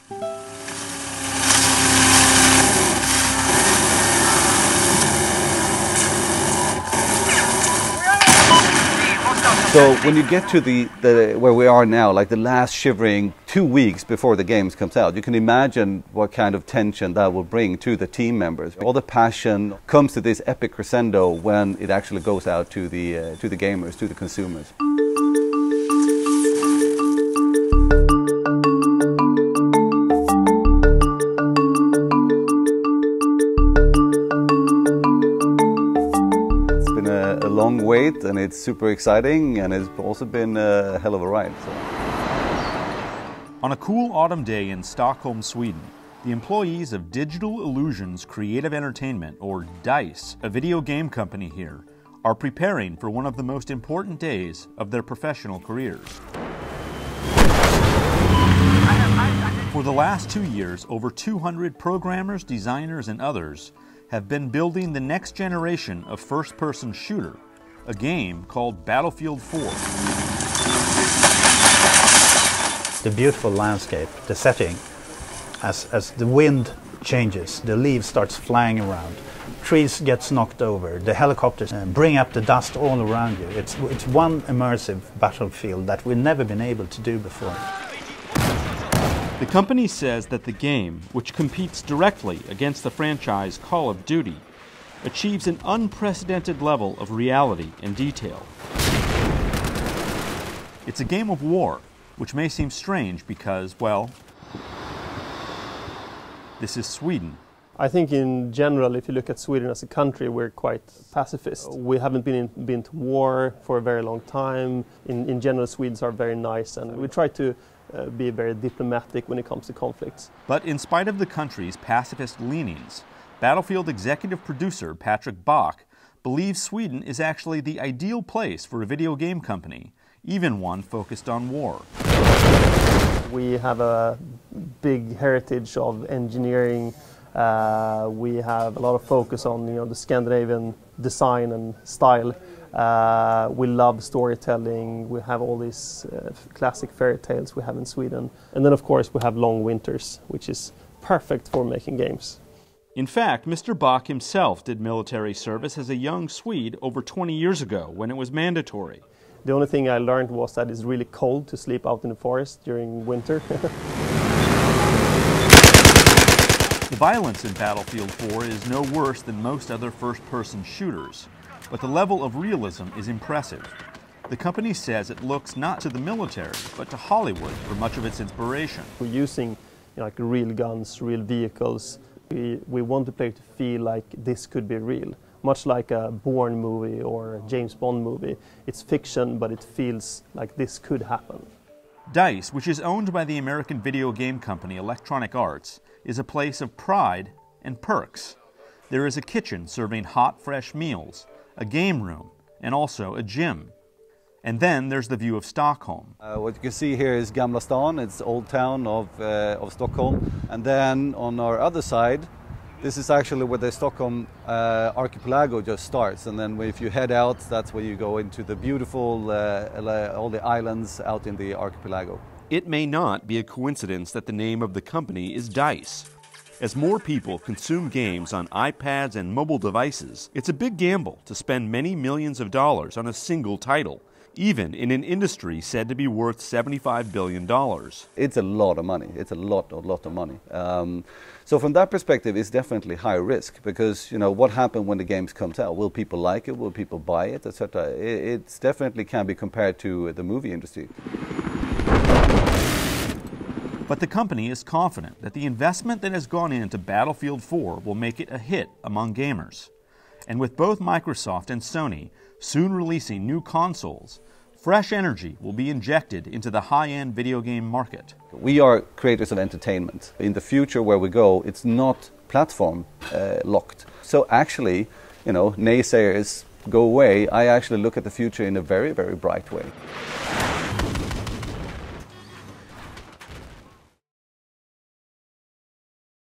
So when you get to the where we are now, like the last shivering 2 weeks before the games comes out, you can imagine what kind of tension that will bring to the team members. All the passion comes to this epic crescendo when it actually goes out to the gamers, to the consumers. A long wait, and it's super exciting, and it's also been a hell of a ride. So. On a cool autumn day in Stockholm, Sweden, the employees of Digital Illusions Creative Entertainment, or DICE, a video game company here, are preparing for one of the most important days of their professional careers. For the last 2 years, over 200 programmers, designers, and others have been building the next generation of first-person shooter, a game called Battlefield 4. The beautiful landscape, the setting, as the wind changes, the leaves starts flying around, trees gets knocked over, the helicopters bring up the dust all around you. It's one immersive battlefield that we've never been able to do before. The company says that the game, which competes directly against the franchise Call of Duty, achieves an unprecedented level of reality and detail. It's a game of war, which may seem strange because, well, this is Sweden. I think in general, if you look at Sweden as a country, we're quite pacifist. We haven't been to war for a very long time. In general, Swedes are very nice, and we try to be very diplomatic when it comes to conflicts. But in spite of the country's pacifist leanings, Battlefield executive producer Patrick Bach believes Sweden is actually the ideal place for a video game company, even one focused on war. We have a big heritage of engineering. We have a lot of focus on the Scandinavian design and style. We love storytelling. We have all these classic fairy tales we have in Sweden. And then of course we have long winters, which is perfect for making games. In fact, Mr. Bach himself did military service as a young Swede over 20 years ago when it was mandatory. The only thing I learned was that it's really cold to sleep out in the forest during winter. The violence in Battlefield 4 is no worse than most other first-person shooters, but the level of realism is impressive. The company says it looks not to the military, but to Hollywood for much of its inspiration. We're using like real guns, real vehicles. We want the player to feel like this could be real. Much like a Bourne movie or a James Bond movie. It's fiction, but it feels like this could happen. DICE, which is owned by the American video game company Electronic Arts, is a place of pride and perks. There is a kitchen serving hot, fresh meals, a game room, and also a gym. And then there's the view of Stockholm. What you can see here is Gamla Stan, it's the old town of Stockholm. And then on our other side, this is actually where the Stockholm archipelago just starts. And then if you head out, that's where you go into the beautiful, all the islands out in the archipelago. It may not be a coincidence that the name of the company is DICE. As more people consume games on iPads and mobile devices, it's a big gamble to spend many millions of dollars on a single title, even in an industry said to be worth $75 billion. It's a lot of money. It's a lot of money. So from that perspective, it's definitely high risk because, what happens when the games comes out? Will people like it? Will people buy it, etc.? It definitely can be compared to the movie industry. But the company is confident that the investment that has gone into Battlefield 4 will make it a hit among gamers. And with both Microsoft and Sony soon releasing new consoles, fresh energy will be injected into the high-end video game market. We are creators of entertainment. In the future where we go, it's not platform locked. So actually, naysayers go away. I actually look at the future in a very, very bright way.